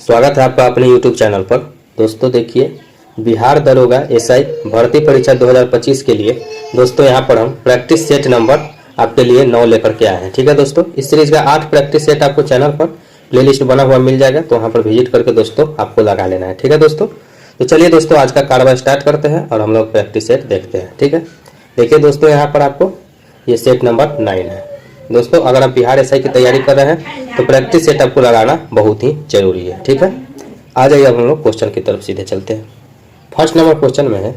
स्वागत है आपका अपने YouTube चैनल पर। दोस्तों देखिए, बिहार दरोगा एसआई भर्ती परीक्षा 2025 के लिए दोस्तों यहाँ पर हम प्रैक्टिस सेट नंबर आपके लिए 9 लेकर के आए हैं। ठीक है दोस्तों, इस सीरीज का 8 प्रैक्टिस सेट आपको चैनल पर प्लेलिस्ट बना हुआ मिल जाएगा, तो वहाँ पर विजिट करके दोस्तों आपको लगा लेना है। ठीक है दोस्तों, तो चलिए दोस्तों आज का कार्रवाई स्टार्ट करते हैं और हम लोग प्रैक्टिस सेट देखते हैं। ठीक है, देखिए दोस्तों यहाँ पर आपको ये सेट नंबर 9 है। दोस्तों अगर आप बिहार एसआई की तैयारी कर रहे हैं तो प्रैक्टिस सेट आपको लगाना बहुत ही जरूरी है। ठीक है, आ जाइए अब हम लोग क्वेश्चन की तरफ सीधे चलते हैं। फर्स्ट नंबर क्वेश्चन में है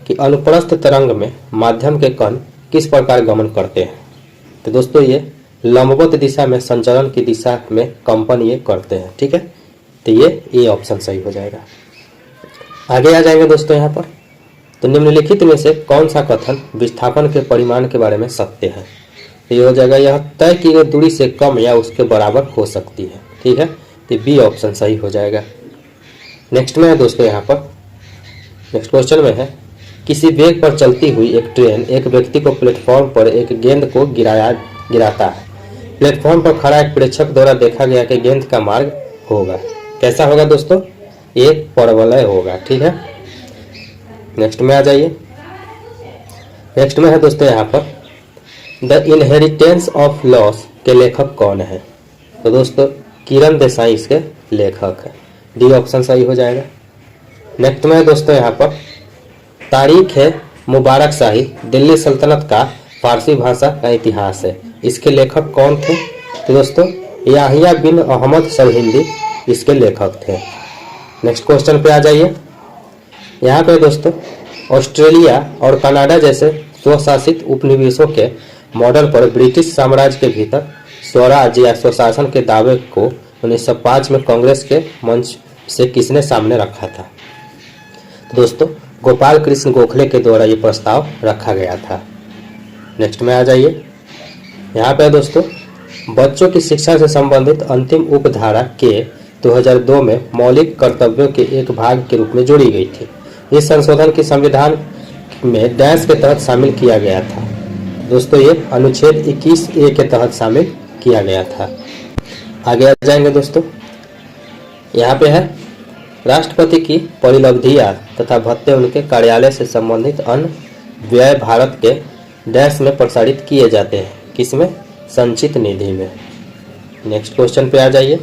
कि अनुप्रस्थ तरंग में माध्यम के कण किस प्रकार गमन करते हैं। तो दोस्तों ये लंबवत दिशा में संचरण की दिशा में कंपन ये करते हैं। ठीक है, तो ये ऑप्शन सही हो जाएगा। आगे आ जाएंगे दोस्तों यहाँ पर, तो निम्नलिखित में से कौन सा कथन विस्थापन के परिमाण के बारे में सत्य है। ये हो जाएगा, यह तय की गई दूरी से कम या उसके बराबर हो सकती है। ठीक है, तो बी ऑप्शन सही हो जाएगा। नेक्स्ट में है दोस्तों यहाँ पर, नेक्स्ट क्वेश्चन में है किसी वेग पर चलती हुई एक ट्रेन एक व्यक्ति को प्लेटफॉर्म पर एक गेंद को गिराता है। प्लेटफॉर्म पर खड़ा एक प्रेक्षक द्वारा देखा गया कि गेंद का मार्ग होगा, कैसा होगा दोस्तों, एक परवलय होगा। ठीक है, नेक्स्ट में आ जाइए। नेक्स्ट में है दोस्तों यहाँ पर द इनहेरिटेंस ऑफ लॉस के लेखक कौन है। तो दोस्तों किरण देसाई इसके लेखक है, डी ऑप्शन सही हो जाएगा। नेक्स्ट में है दोस्तों यहाँ पर तारीख है मुबारक शाही दिल्ली सल्तनत का फारसी भाषा का इतिहास है, इसके लेखक कौन थे। तो दोस्तों याहिया बिन अहमद सरहिंदी इसके लेखक थे। नेक्स्ट क्वेश्चन पे आ जाइए। यहाँ पे दोस्तों ऑस्ट्रेलिया और कनाडा जैसे स्वशासित उपनिवेशों के मॉडल पर ब्रिटिश साम्राज्य के भीतर स्वराज या स्वशासन के दावे को 1905 में कांग्रेस के मंच से किसने सामने रखा था। दोस्तों गोपाल कृष्ण गोखले के द्वारा ये प्रस्ताव रखा गया था। नेक्स्ट में आ जाइए। यहाँ पे दोस्तों बच्चों की शिक्षा से संबंधित अंतिम उपधारा के 2002 में मौलिक कर्तव्यों के एक भाग के रूप में जोड़ी गई थी। इस संशोधन की संविधान में डैश के तहत शामिल किया गया था। दोस्तों ये अनुच्छेद 21A के तहत शामिल किया गया था। आगे आ जाएंगे दोस्तों, यहाँ पे है राष्ट्रपति की परिलब्धियां तथा भत्ते उनके कार्यालय से संबंधित अन्य व्यय भारत के डैश में प्रसारित किए जाते हैं, किसमें, संचित निधि में। नेक्स्ट क्वेश्चन पे आ जाइए।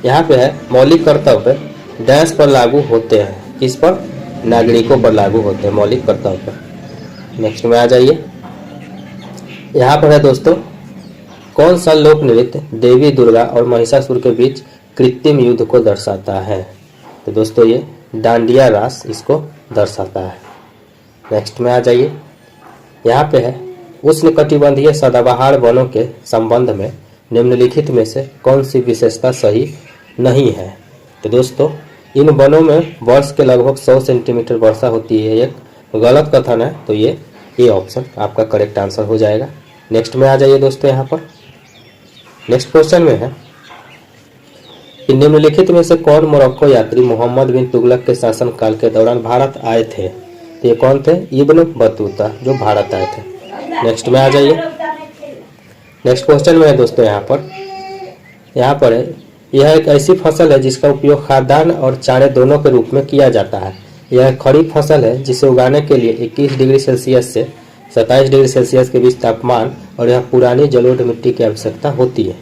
यहाँ पे है मौलिक कर्तव्य डैश पर लागू होते हैं, किस पर, नागरिकों पर लागू होते हैं मौलिक कर्तव्य। नेक्स्ट में आ जाइए। यहाँ पर है दोस्तों कौन सा लोक नृत्य देवी दुर्गा और महिषासुर के बीच कृत्रिम युद्ध को दर्शाता है। तो दोस्तों ये डांडिया रास इसको दर्शाता है। नेक्स्ट में आ जाइए। यहाँ पे है उष्णकटिबंधीय सदाबहार वनों के संबंध में निम्नलिखित में से कौन सी विशेषता सही नहीं है। तो दोस्तों इन वनों में वर्ष के लगभग 100 सेंटीमीटर वर्षा होती है, एक गलत कथन है, तो ये ऑप्शन आपका करेक्ट आंसर हो जाएगा। नेक्स्ट में आ जाइए दोस्तों। यहाँ पर नेक्स्ट क्वेश्चन में है कि निम्नलिखित में से कौन मोरक्को यात्री मोहम्मद बिन तुगलक के शासनकाल के दौरान भारत आए थे। तो ये कौन थे, इब्न बतूता जो भारत आए थे। नेक्स्ट में आ जाइए। नेक्स्ट क्वेश्चन में है दोस्तों यहाँ पर है यह एक ऐसी फसल है जिसका उपयोग खाद्यान्न और चारे दोनों के रूप में किया जाता है। यह खरीफ फसल है जिसे उगाने के लिए 21 डिग्री सेल्सियस से 27 डिग्री सेल्सियस के बीच तापमान और यह पुरानी जलोढ़ मिट्टी की आवश्यकता होती है।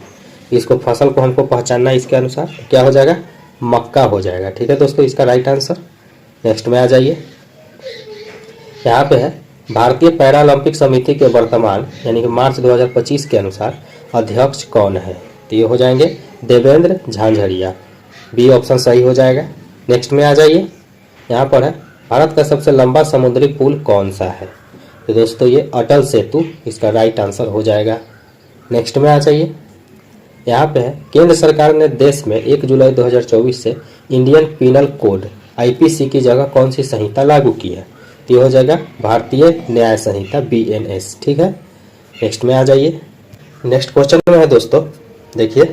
इसको फसल को हमको पहचानना इसके अनुसार क्या हो जाएगा, मक्का हो जाएगा। ठीक है दोस्तों, इसका राइट आंसर। नेक्स्ट में आ जाइए। यहाँ पे है भारतीय पैरालंपिक समिति के वर्तमान यानी कि मार्च 2025 के अनुसार अध्यक्ष कौन है। तो ये हो जाएंगे देवेंद्र झांझरिया, बी ऑप्शन सही हो जाएगा। नेक्स्ट में आ जाइए। यहाँ पर है भारत का सबसे लंबा समुद्री पुल कौन सा है। तो दोस्तों ये अटल सेतु इसका राइट आंसर हो जाएगा। नेक्स्ट में आ जाइए। यहाँ पे है केंद्र सरकार ने देश में 1 जुलाई 2024 से इंडियन पिनल कोड IPC की जगह कौन सी संहिता लागू की है। तो ये हो जाएगा भारतीय न्याय संहिता BNS। ठीक है, नेक्स्ट में आ जाइए। नेक्स्ट क्वेश्चन में है दोस्तों देखिए,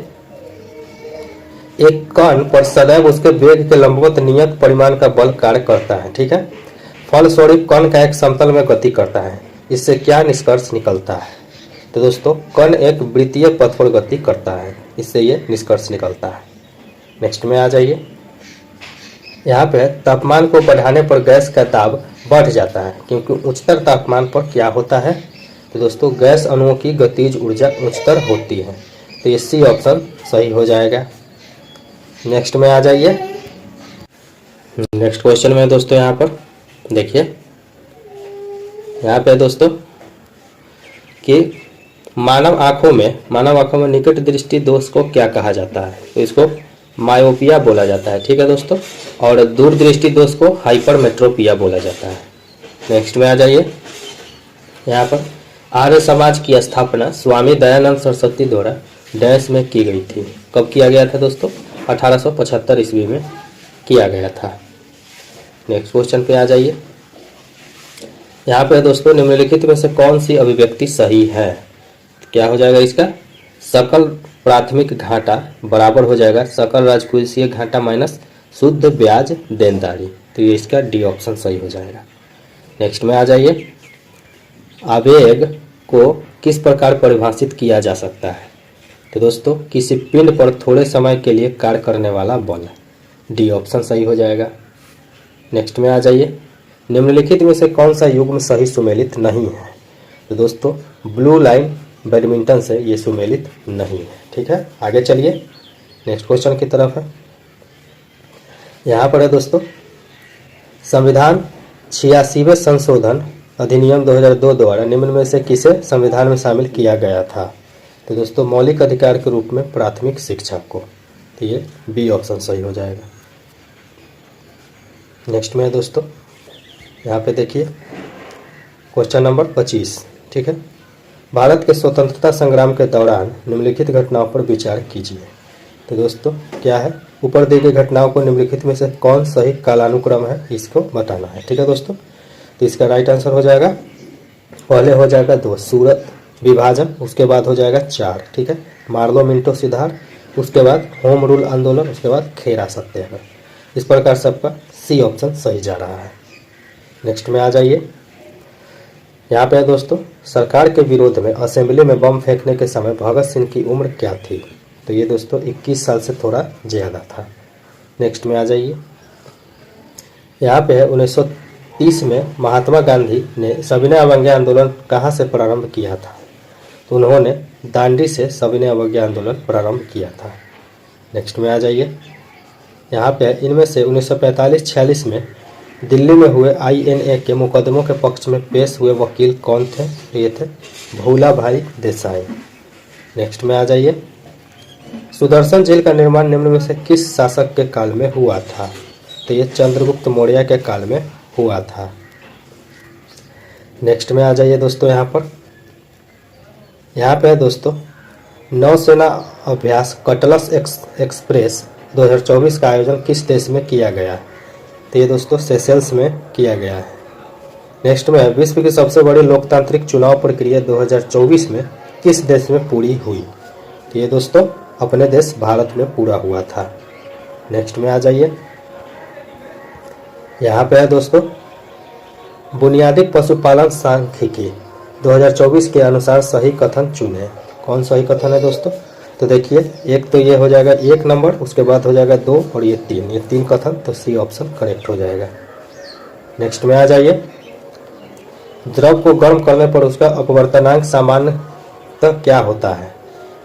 एक कण पर सदैव उसके वेग के लंबवत नियत परिमाण का बल कार्य करता है। ठीक है, फलस्वरूप कण का एक समतल में गति करता है, इससे क्या निष्कर्ष निकलता है। तो दोस्तों कण एक वृत्तीय पथ पर गति करता है, इससे ये निष्कर्ष निकलता है। नेक्स्ट में आ जाइए। यहाँ पे तापमान को बढ़ाने पर गैस का दाब बढ़ जाता है, क्योंकि उच्चतर तापमान पर क्या होता है, तो दोस्तों गैस अणुओं की गतिज ऊर्जा उच्चतर होती है। तो ये सी ऑप्शन सही हो जाएगा। नेक्स्ट में आ जाइए। नेक्स्ट क्वेश्चन में दोस्तों यहाँ पर देखिए, यहाँ पे दोस्तों कि मानव आंखों में निकट दृष्टि दोष को क्या कहा जाता है, तो इसको मायोपिया बोला जाता है। ठीक है दोस्तों, और दूरदृष्टि दोष को हाइपरमेट्रोपिया बोला जाता है। नेक्स्ट में आ जाइए। यहाँ पर आर्य समाज की स्थापना स्वामी दयानंद सरस्वती द्वारा डैश में की गई थी। कब किया गया था दोस्तों? 1875 ईस्वी में किया गया था। नेक्स्ट क्वेश्चन पे आ जाइए। यहाँ पे दोस्तों निम्नलिखित में से कौन सी अभिव्यक्ति सही है? क्या हो जाएगा इसका? सकल प्राथमिक घाटा बराबर हो जाएगा सकल राजकोषीय घाटा माइनस शुद्ध ब्याज देनदारी। तो ये इसका डी ऑप्शन सही हो जाएगा। नेक्स्ट में आ जाइए। आवेग को किस प्रकार परिभाषित किया जा सकता है? तो दोस्तों किसी पिंड पर थोड़े समय के लिए कार्य करने वाला बल। डी ऑप्शन सही हो जाएगा। नेक्स्ट में आ जाइए। निम्नलिखित में से कौन सा युग्म सही सुमेलित नहीं है? तो दोस्तों ब्लू लाइन बैडमिंटन से ये सुमेलित नहीं है। ठीक है, आगे चलिए नेक्स्ट क्वेश्चन की तरफ है। यहाँ पर है दोस्तों, संविधान 86वें संशोधन अधिनियम 2002 द्वारा निम्न में से किसे संविधान में शामिल किया गया था? तो दोस्तों मौलिक अधिकार के रूप में प्राथमिक शिक्षा को। तो ये बी ऑप्शन सही हो जाएगा। नेक्स्ट में है दोस्तों, यहाँ पे देखिए क्वेश्चन नंबर 25। ठीक है, भारत के स्वतंत्रता संग्राम के दौरान निम्नलिखित घटनाओं पर विचार कीजिए। तो दोस्तों क्या है, ऊपर दी गई घटनाओं को निम्नलिखित में से कौन सही कालानुक्रम है इसको बताना है। ठीक है दोस्तों, तो इसका राइट आंसर हो जाएगा, पहले हो जाएगा 2 सूरत विभाजन, उसके बाद हो जाएगा 4। ठीक है, मार्लो मिंटो सुधार, उसके बाद होम रूल आंदोलन, उसके बाद खेरा सत्याग्रह। इस प्रकार सबका सी ऑप्शन सही जा रहा है। नेक्स्ट में आ जाइए। यहाँ पे है दोस्तों, सरकार के विरोध में असेंबली में बम फेंकने के समय भगत सिंह की उम्र क्या थी? तो ये दोस्तों 21 साल से थोड़ा ज़्यादा था। नेक्स्ट में आ जाइए। यहाँ पे है 1930 में महात्मा गांधी ने सविनय अवज्ञा आंदोलन कहाँ से प्रारंभ किया था? तो उन्होंने दांडी से सविनय अवज्ञा आंदोलन प्रारंभ किया था। नेक्स्ट में आ जाइए। यहाँ पे इनमें से 1945-46 में दिल्ली में हुए INA के मुकदमों के पक्ष में पेश हुए वकील कौन थे? ये थे भोला भाई देसाई। नेक्स्ट में आ जाइए। सुदर्शन झील का निर्माण निम्न में से किस शासक के काल में हुआ था? तो ये चंद्रगुप्त मौर्य के काल में हुआ था। नेक्स्ट में आ जाइए दोस्तों। यहाँ पे है दोस्तों, नौसेना अभ्यास कटलस एक्सप्रेस 2024 का आयोजन किस देश में किया गया? तो ये दोस्तों सेशेल्स में किया गया है। नेक्स्ट में विश्व की सबसे बड़ी लोकतांत्रिक चुनाव प्रक्रिया 2024 में किस देश में पूरी हुई? तो ये दोस्तों अपने देश भारत में पूरा हुआ था। नेक्स्ट में आ जाइए। यहाँ पे है दोस्तों, बुनियादी पशुपालन सांख्यिकी 2024 के अनुसार सही कथन चुने। कौन सही कथन है दोस्तों? तो देखिए, एक तो ये हो जाएगा 1 नंबर, उसके बाद हो जाएगा 2 और ये 3, ये 3 कथन, तो सी ऑप्शन करेक्ट हो जाएगा। नेक्स्ट में आ जाइए। द्रव को गर्म करने पर उसका अपवर्तनांक सामान्यतः क्या होता है?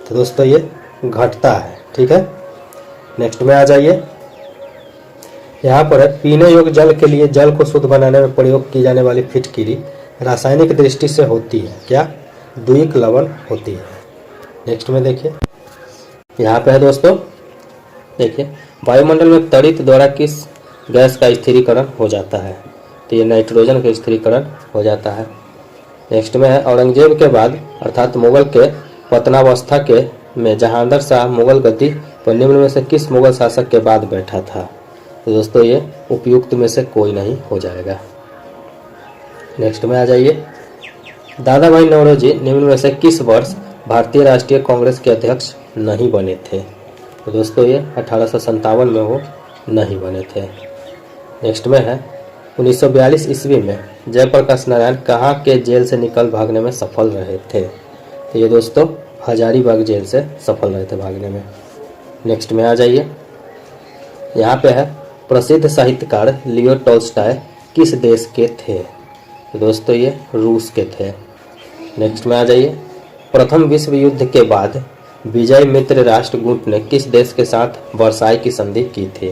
तो दोस्तों ये घटता है। ठीक है, नेक्स्ट में आ जाइए। यहाँ पर है, पीने योग्य जल के लिए जल को शुद्ध बनाने में प्रयोग की जाने वाली फिटकिरी रासायनिक दृष्टि से होती है क्या? द्विक लवण होती है। नेक्स्ट में देखिए, यहाँ पे है दोस्तों, देखिए वायुमंडल में तड़ित द्वारा किस गैस का स्थिरीकरण हो जाता है? तो ये नाइट्रोजन का स्थिरीकरण हो जाता है। नेक्स्ट में है, औरंगजेब के बाद अर्थात मुगल के पतनावस्था के में जहांगीर शाह मुगल गद्दी पर निम्न में से किस मुगल शासक के बाद बैठा था? तो दोस्तों ये उपयुक्त में से कोई नहीं हो जाएगा। नेक्स्ट में आ जाइए। दादा भाई नौरोजी निम्न में से किस वर्ष भारतीय राष्ट्रीय कांग्रेस के अध्यक्ष नहीं बने थे? तो दोस्तों ये 1857 में वो नहीं बने थे। नेक्स्ट में है, 1942 ईस्वी में जयप्रकाश नारायण कहाँ के जेल से निकल भागने में सफल रहे थे? तो ये दोस्तों हजारीबाग जेल से सफल रहे थे भागने में। नेक्स्ट में आ जाइए। यहाँ पे है प्रसिद्ध साहित्यकार लियो टॉल्स्टॉय किस देश के थे? तो दोस्तों ये रूस के थे। नेक्स्ट में आ जाइए, प्रथम विश्व युद्ध के बाद विजय मित्र राष्ट्रकूट ने किस देश के साथ वर्साई की संधि की थी?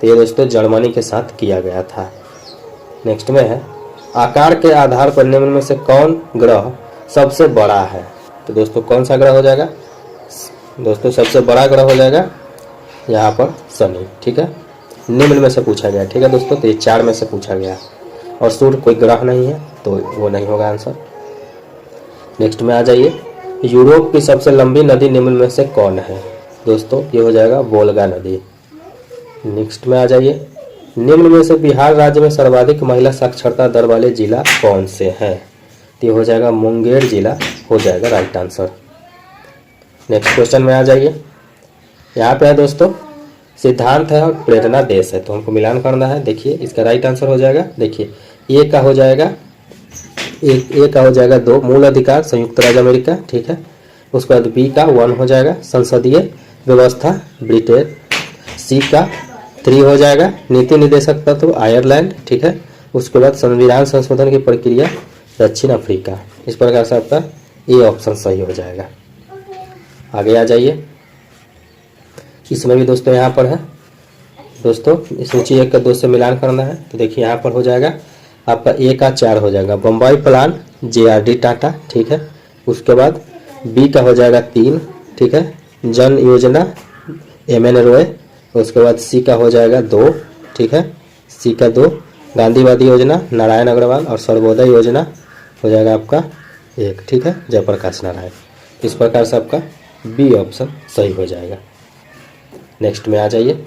तो ये दोस्तों जर्मनी के साथ किया गया था। नेक्स्ट में है आकार के आधार पर निम्न में से कौन ग्रह सबसे बड़ा है? तो दोस्तों कौन सा ग्रह हो जाएगा? दोस्तों सबसे बड़ा ग्रह हो जाएगा यहाँ पर शनि। ठीक है, निम्न में से पूछा गया। ठीक है दोस्तों, तो ये 4 में से पूछा गया और सूर्य कोई ग्रह नहीं है तो वो नहीं होगा आंसर। नेक्स्ट में आ जाइए, यूरोप की सबसे लंबी नदी निम्न में से कौन है? दोस्तों ये हो जाएगा वोल्गा नदी। नेक्स्ट में आ जाइए, निम्न में से बिहार राज्य में सर्वाधिक महिला साक्षरता दर वाले जिला कौन से हैं? तो ये हो जाएगा मुंगेर जिला हो जाएगा राइट आंसर। नेक्स्ट क्वेश्चन में आ जाइए, यहाँ पे है दोस्तों सिद्धांत है और प्रेरणा देश है, तो हमको मिलान करना है। देखिए इसका राइट आंसर हो जाएगा, देखिए ए का हो जाएगा ए का हो जाएगा 2 मूल अधिकार संयुक्त राज्य अमेरिका। ठीक है, उसके बाद बी का 1 हो जाएगा संसदीय व्यवस्था ब्रिटेन, सी का 3 हो जाएगा नीति निदेशक तत्व आयरलैंड। ठीक है, उसके बाद संविधान संशोधन की प्रक्रिया दक्षिण अफ्रीका। इस प्रकार से आपका ए ऑप्शन सही हो जाएगा। आगे आ जाइए, इसमें भी दोस्तों यहाँ पर है दोस्तों सूची 1 का 2 से मिलान करना है। तो देखिए यहाँ पर हो जाएगा आपका ए का 4 हो जाएगा बम्बई प्लान JRD टाटा। ठीक है, उसके बाद बी का हो जाएगा 3। ठीक है, जन योजना MN रॉय। उसके बाद सी का हो जाएगा 2। ठीक है, सी का 2 गांधीवादी योजना नारायण अग्रवाल और सर्वोदय योजना हो जाएगा आपका 1। ठीक है, जयप्रकाश नारायण। इस प्रकार से आपका बी ऑप्शन सही हो जाएगा। नेक्स्ट में आ जाइए,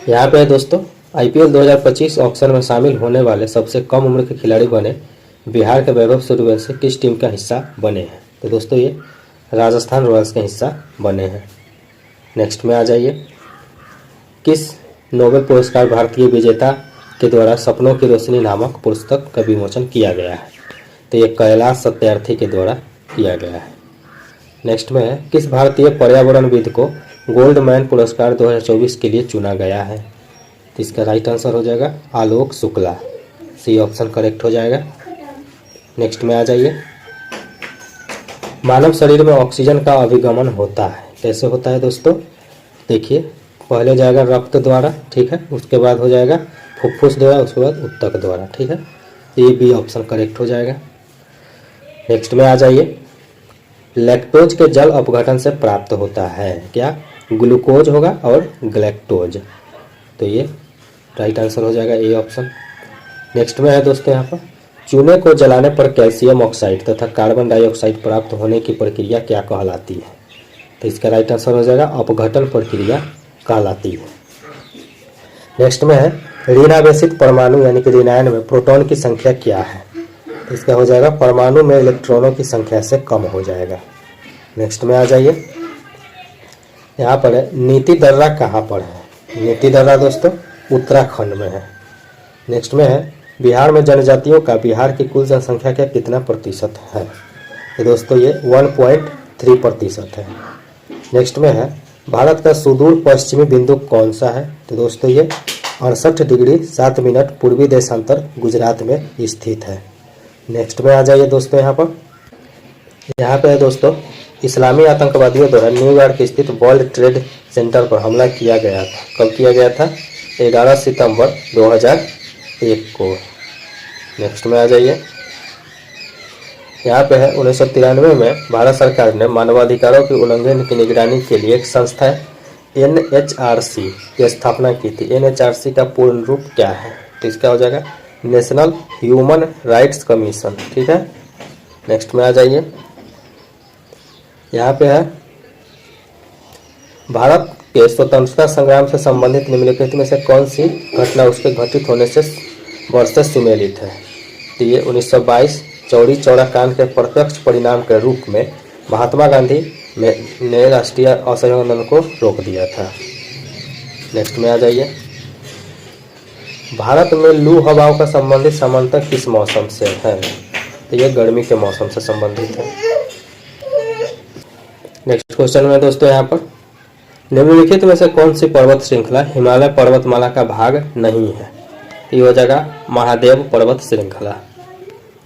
यहाँ पे है दोस्तों IPL 2025 ऑक्शन में शामिल होने वाले सबसे कम उम्र के खिलाड़ी बने बिहार के वैभव सूर्यवंशी किस टीम का हिस्सा बने हैं? तो दोस्तों ये राजस्थान रॉयल्स का हिस्सा बने हैं। नेक्स्ट में आ जाइए, किस नोबेल पुरस्कार भारतीय विजेता के द्वारा सपनों की रोशनी नामक पुस्तक का विमोचन किया गया है? तो ये कैलाश सत्यार्थी के द्वारा किया गया है। नेक्स्ट में है किस भारतीय पर्यावरणविद को गोल्ड मैन पुरस्कार 2024 के लिए चुना गया है? तो इसका राइट आंसर हो जाएगा Alok Shukla. C option correct हो जाएगा। नेक्स्ट में आ जाइए, मानव शरीर में ऑक्सीजन का अभिगमन होता है, कैसे होता है दोस्तों? देखिए पहले जाएगा रक्त द्वारा। ठीक है, उसके बाद हो जाएगा फुफ्फुस द्वारा, उसके बाद उत्तक द्वारा। ठीक है, ये भी ऑप्शन करेक्ट हो जाएगा। नेक्स्ट में आ जाइए, लैक्टोज के जल अपघटन से प्राप्त होता है क्या? ग्लूकोज होगा और ग्लैक्टोज। तो ये राइट आंसर हो जाएगा ए ऑप्शन। नेक्स्ट में है दोस्तों यहाँ पर, चूने को जलाने पर कैल्शियम ऑक्साइड तथा कार्बन डाइऑक्साइड प्राप्त होने की प्रक्रिया क्या कहलाती है? तो इसका राइट आंसर हो जाएगा अपघटन प्रक्रिया कहलाती है। नेक्स्ट में है ऋणावेशित परमाणु यानी कि ऋणायन में प्रोटॉन की संख्या क्या है? इसका हो जाएगा परमाणु में इलेक्ट्रॉनों की संख्या से कम हो जाएगा। नेक्स्ट में आ जाइए, यहाँ पर है नीति दर्रा कहाँ पर है? नीति दर्रा दोस्तों उत्तराखंड में है। नेक्स्ट में है बिहार में जनजातियों का बिहार की कुल जनसंख्या का कितना प्रतिशत है? तो दोस्तों ये 1.3% है। नेक्स्ट में है भारत का सुदूर पश्चिमी बिंदु कौन सा है? तो दोस्तों ये 68 डिग्री 7 मिनट पूर्वी देशांतर गुजरात में स्थित है। नेक्स्ट में आ जाइए दोस्तों, यहाँ पे है दोस्तों इस्लामी आतंकवादियों द्वारा न्यूयॉर्क स्थित वर्ल्ड ट्रेड सेंटर पर हमला किया गया था। कब किया गया था? 11 सितंबर 2001 को। नेक्स्ट में आ जाइए, यहाँ पे है 1993 में भारत सरकार ने मानवाधिकारों के उल्लंघन की निगरानी के लिए एक संस्था NHRC की स्थापना की थी। NHRC का पूर्ण रूप क्या है? तो इसका हो जाएगा नेशनल ह्यूमन राइट्स कमीशन। ठीक है, नेक्स्ट में आ जाइए, यहाँ पे है भारत के स्वतंत्रता संग्राम से संबंधित निम्नलिखित में से कौन सी घटना उसके घटित होने से वर्ष से सुमेलित है? तो ये 1922 चौरी चौरा कांड के प्रत्यक्ष परिणाम के रूप में महात्मा गांधी ने राष्ट्रीय असहयोग आंदोलन को रोक दिया था। नेक्स्ट में आ जाइए, भारत में लू हवाओं का संबंधित समानता किस मौसम से है? तो ये गर्मी के मौसम से संबंधित है। नेक्स्ट क्वेश्चन में दोस्तों यहाँ पर निम्नलिखित में से कौन सी पर्वत श्रृंखला हिमालय पर्वतमाला का भाग नहीं है? तो ये हो जाएगा महादेव पर्वत श्रृंखला।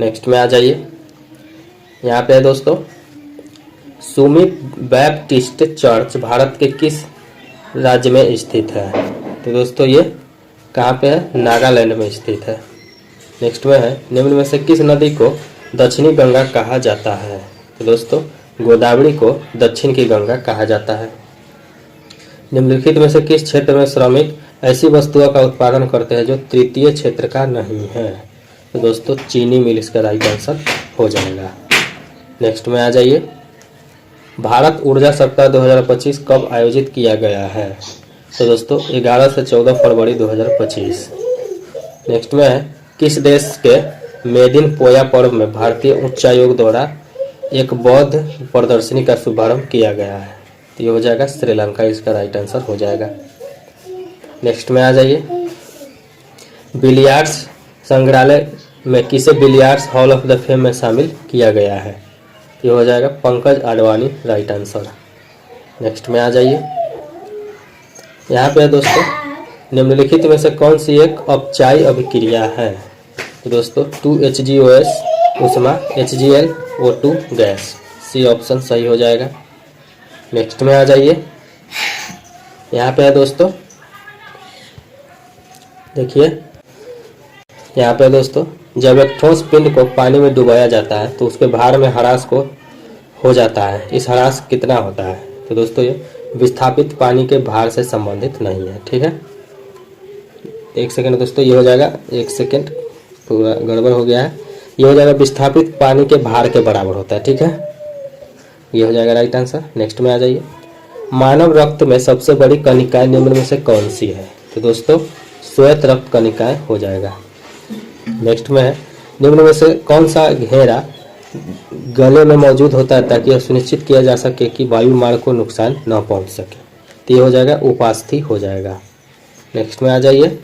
नेक्स्ट में आ जाइए, यहाँ पे है दोस्तों, सुमी बैप्टिस्ट चर्च भारत के किस राज्य में स्थित है? तो दोस्तों ये कहाँ पे है? नागालैंड में स्थित है। नेक्स्ट में है, निम्न में से किस नदी को दक्षिणी गंगा कहा जाता है? तो दोस्तों गोदावरी को दक्षिण की गंगा कहा जाता है। निम्नलिखित में से किस क्षेत्र में श्रमिक ऐसी वस्तुओं का उत्पादन करते हैं जो तृतीय क्षेत्र का नहीं है? तो दोस्तों चीनी मिल इसका राइट आंसर हो जाएगा। नेक्स्ट में आ जाइए, भारत ऊर्जा सप्ताह 2025 कब आयोजित किया गया है? तो दोस्तों 11 से 14 फरवरी 2025। नेक्स्ट में है, किस देश के मेदिन पोया पर्व में भारतीय उच्चायोग द्वारा एक बौद्ध प्रदर्शनी का शुभारंभ किया गया है? तो ये हो जाएगा श्रीलंका, इसका राइट आंसर हो जाएगा। नेक्स्ट में आ जाइए, बिलियर्ड्स संग्रहालय में किसे billiards hall of the fame में शामिल किया गया है? ये हो जाएगा Pankaj Advani, right answer. Next में आ जाइए, यहाँ पे दोस्तों निम्नलिखित में से कौन सी एक अपचायी अभिक्रिया है? तो दोस्तों 2HGOS उष्मा, HglO2 गैस, सी ऑप्शन सही हो जाएगा। नेक्स्ट में आ जाइए, यहाँ पे है दोस्तों, देखिए यहाँ पे दोस्तों, जब एक ठोस पिंड को पानी में डुबाया जाता है तो उसके भार में ह्रास को हो जाता है। इस ह्रास कितना होता है? तो दोस्तों ये विस्थापित पानी के भार से संबंधित नहीं है, ठीक है। एक सेकंड दोस्तों, ये हो जाएगा, एक सेकंड पूरा गड़बड़ हो गया है, ये हो जाएगा विस्थापित पानी के भार के बराबर होता है, ठीक है, ये हो जाएगा राइट आंसर। नेक्स्ट में आ जाइए, मानव रक्त में सबसे बड़ी कणिकाएं निम्न में से कौन सी है? तो दोस्तों श्वेत रक्त कणिकाएं हो जाएगा। नेक्स्ट में है, निम्न में से कौन सा घेरा गले में मौजूद होता है ताकि यह सुनिश्चित किया जा सके कि वायु मार्ग को नुकसान न पहुंच सके? तो ये हो जाएगा उपास्थि हो जाएगा। नेक्स्ट में आ जाइए,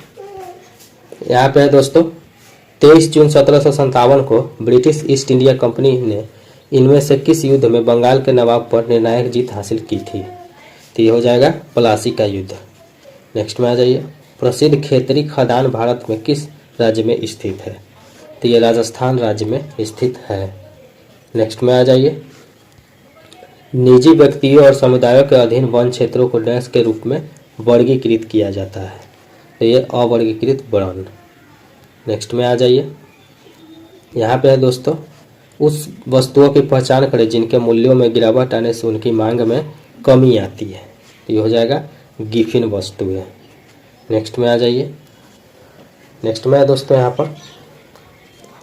यहाँ पे है दोस्तों, 23 जून 1757 को ब्रिटिश ईस्ट इंडिया कंपनी ने इनमें से किस युद्ध में बंगाल के नवाब पर निर्णायक जीत हासिल की थी? तो ये हो जाएगा प्लासी का युद्ध। नेक्स्ट में आ जाइए, प्रसिद्ध खेतरी खदान भारत में किस राज्य में स्थित है? तो ये राजस्थान राज्य में स्थित है। नेक्स्ट में आ जाइए, निजी व्यक्तियों और समुदायों के अधीन वन क्षेत्रों को डैश के रूप में वर्गीकृत किया जाता है? तो ये अवर्गीकृत वन। नेक्स्ट में आ जाइए, यहाँ पे है दोस्तों, उस वस्तुओं की पहचान करें जिनके मूल्यों में गिरावट आने से उनकी मांग में कमी आती है। तो ये हो जाएगा गिफिन वस्तु है। नेक्स्ट में आ जाइए, नेक्स्ट में है दोस्तों, यहाँ पर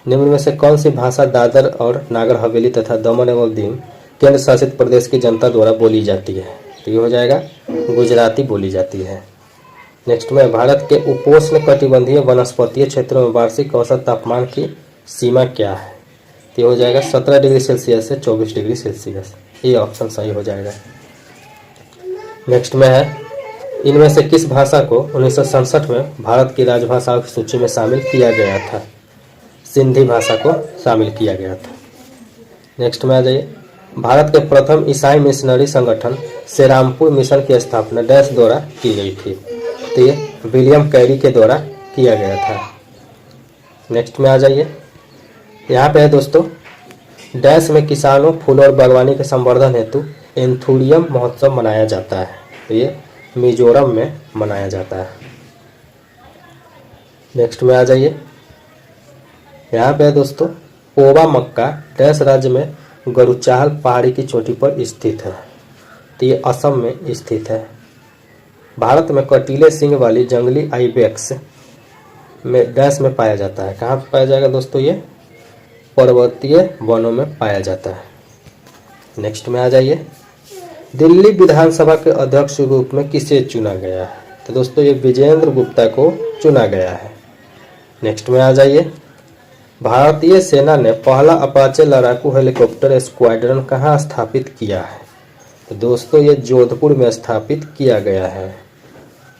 निम्न में से कौन सी भाषा दादर और नागर हवेली तथा दमन एवं दीव केंद्र शासित प्रदेश की जनता द्वारा बोली जाती है? तो ये हो जाएगा गुजराती बोली जाती है। नेक्स्ट में, भारत के उपोष्ण कटिबंधीय वनस्पतीय क्षेत्रों में वार्षिक औसत तापमान की सीमा क्या है? तो ये हो जाएगा 17 डिग्री सेल्सियस से 24 डिग्री सेल्सियस, ये ऑप्शन सही हो जाएगा। नेक्स्ट में है, इनमें से किस भाषा को 1967 में भारत की राजभाषाओं की सूची में शामिल किया गया था? सिंधी भाषा को शामिल किया गया था। नेक्स्ट में आ जाइए, भारत के प्रथम ईसाई मिशनरी संगठन सेरामपुर मिशन की स्थापना डैश द्वारा की गई थी? तो ये विलियम कैरी के द्वारा किया गया था। नेक्स्ट में आ जाइए, यहाँ पे है दोस्तों, डैश में किसानों, फूल और बागवानी के संवर्धन हेतु एंथुरियम महोत्सव मनाया जाता है? तो ये मिजोरम में मनाया जाता है। नेक्स्ट में आ जाइए, यहाँ पे है दोस्तों, पोवा मक्का डैश राज्य में गरुचाहल पहाड़ी की चोटी पर स्थित है? तो ये असम में स्थित है। भारत में कटीले सींग वाली जंगली आइबेक्स में डैश में पाया जाता है? कहाँ पाया जाएगा दोस्तों? ये पर्वतीय वनों में पाया जाता है। नेक्स्ट में आ जाइए, दिल्ली विधानसभा के अध्यक्ष के रूप में किसे चुना गया है? तो दोस्तों ये विजेंद्र गुप्ता को चुना गया है। नेक्स्ट में आ जाइए, भारतीय सेना ने पहला अपाचे लड़ाकू हेलीकॉप्टर स्क्वाड्रन कहाँ स्थापित किया है? तो दोस्तों ये जोधपुर में स्थापित किया गया है।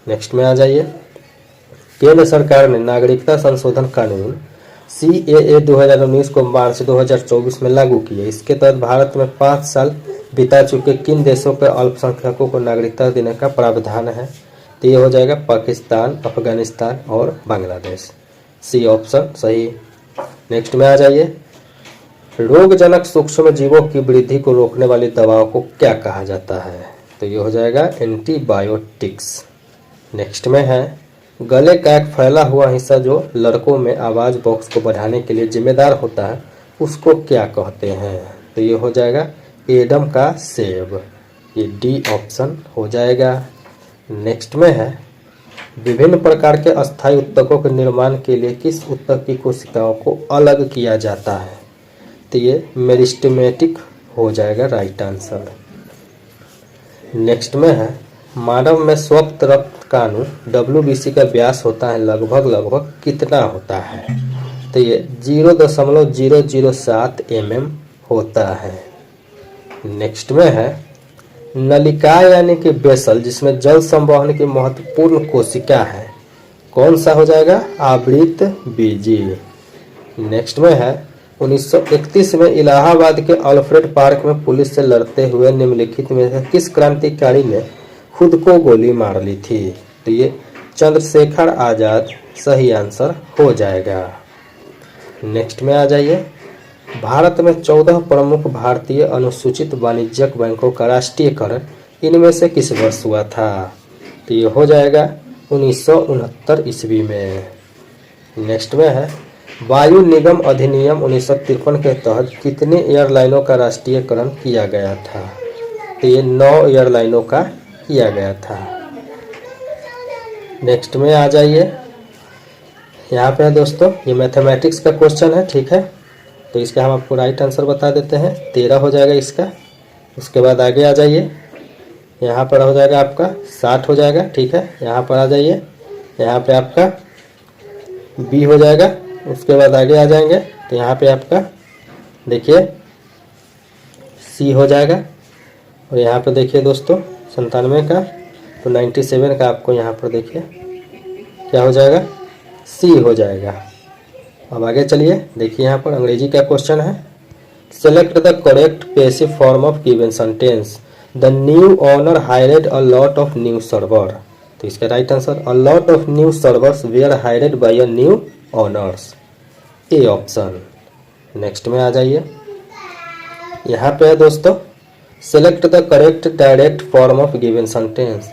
नेक्स्ट में आ जाइए, केंद्र सरकार ने नागरिकता संशोधन कानून CAA 2019 को मार्च 2024 में लागू किया। इसके तहत भारत में 5 साल बिता चुके किन देशों के अल्पसंख्यकों को नागरिकता देने का प्रावधान है? तो ये हो जाएगा पाकिस्तान, अफगानिस्तान और बांग्लादेश। सी ऑप्शन सही। नेक्स्ट में आ जाइए, रोगजनक सूक्ष्म जीवों की वृद्धि को रोकने वाली दवाओं को क्या कहा जाता है? तो ये हो जाएगा एंटीबायोटिक्स। नेक्स्ट में है, गले का एक फैला हुआ हिस्सा जो लड़कों में आवाज बॉक्स को बढ़ाने के लिए जिम्मेदार होता है, उसको क्या कहते हैं? तो ये हो जाएगा एडम का सेब। ये डी ऑप्शन हो जाएगा। नेक्स्ट में है, विभिन्न प्रकार के अस्थायी उत्तकों के निर्माण के लिए किस उत्तक की कोशिकाओं को अलग किया जाता है? तो ये मेरिस्टेमेटिक हो जाएगा राइट आंसर। नेक्स्ट में है, मानव में स्वप्त रक्त का अणु WBC का व्यास होता है लगभग कितना होता है? तो ये 0.007 mm होता है। नेक्स्ट में है, नलिका यानी कि बेसल जिसमें जल संवहन की महत्वपूर्ण कोशिका है, कौन सा हो जाएगा? आवृत बीजी। नेक्स्ट में है, 1931 में इलाहाबाद के अल्फ्रेड पार्क में पुलिस से लड़ते हुए निम्नलिखित में से किस क्रांतिकारी ने खुद को गोली मार ली थी? तो ये चंद्रशेखर आजाद सही आंसर हो जाएगा। नेक्स्ट में आ जाइए, भारत में 14 प्रमुख भारतीय अनुसूचित वाणिज्यिक बैंकों का राष्ट्रीयकरण इनमें से किस वर्ष हुआ था? तो ये हो जाएगा 1969 ईस्वी में। नेक्स्ट में है, वायु निगम अधिनियम 1953 के तहत कितने एयरलाइनों का राष्ट्रीयकरण किया गया था? तो ये 9 एयरलाइनों का किया गया था। नेक्स्ट में आ जाइए, यहाँ पे है दोस्तों, ये मैथमेटिक्स का क्वेश्चन है, ठीक है। तो इसका हम आपको राइट आंसर बता देते हैं, 13 हो जाएगा इसका। उसके बाद आगे आ जाइए, यहाँ पर हो जाएगा आपका 60 हो जाएगा, ठीक है। यहाँ पर आ जाइए, यहाँ पे आपका बी हो जाएगा। उसके बाद आगे आ जाएंगे तो यहाँ पे आपका देखिए सी हो जाएगा। और यहाँ पे देखिए दोस्तों 97 का, तो 97 का आपको यहाँ पर देखिए क्या हो जाएगा? सी हो जाएगा। अब आगे चलिए, देखिए यहाँ पर अंग्रेजी का क्वेश्चन है, select the correct passive form of given sentence, the new owner hired a lot of new server. तो इसका right answer, a lot of new servers were hired by a new owners, A option. Next में आ जाइए, यहाँ पे है दोस्तों, select the correct direct form of given sentence,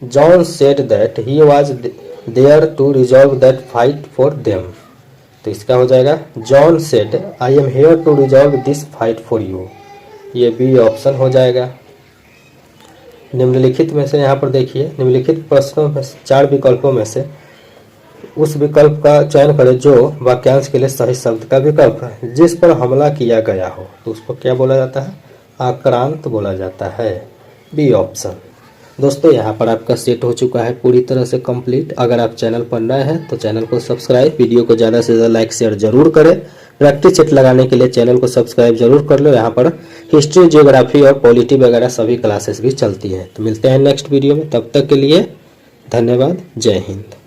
John said that he was there to resolve that fight for them. तो इसका हो जाएगा, John said I am here to resolve this fight for you, ये B option हो जाएगा। निम्नलिखित में से यहाँ पर देखिए, निम्नलिखित प्रश्नों में 4 विकल्पों में से उस विकल्प का चयन करें जो वाक्यांश के लिए सही शब्द का विकल्प है। जिस पर हमला किया गया हो तो उसको क्या बोला जाता है? आक्रांत बोला जाता है, बी ऑप्शन। दोस्तों यहाँ पर आपका सेट हो चुका है पूरी तरह से कंप्लीट। अगर आप चैनल पर नए हैं तो चैनल को सब्सक्राइब, वीडियो को ज़्यादा से ज़्यादा लाइक शेयर जरूर करें। प्रैक्टिस सेट लगाने के लिए चैनल को सब्सक्राइब जरूर कर लो। यहाँ पर हिस्ट्री, ज्योग्राफी और पॉलिटी वगैरह सभी क्लासेस भी चलती हैं। तो मिलते हैं नेक्स्ट वीडियो में, तब तक के लिए धन्यवाद, जय हिंद।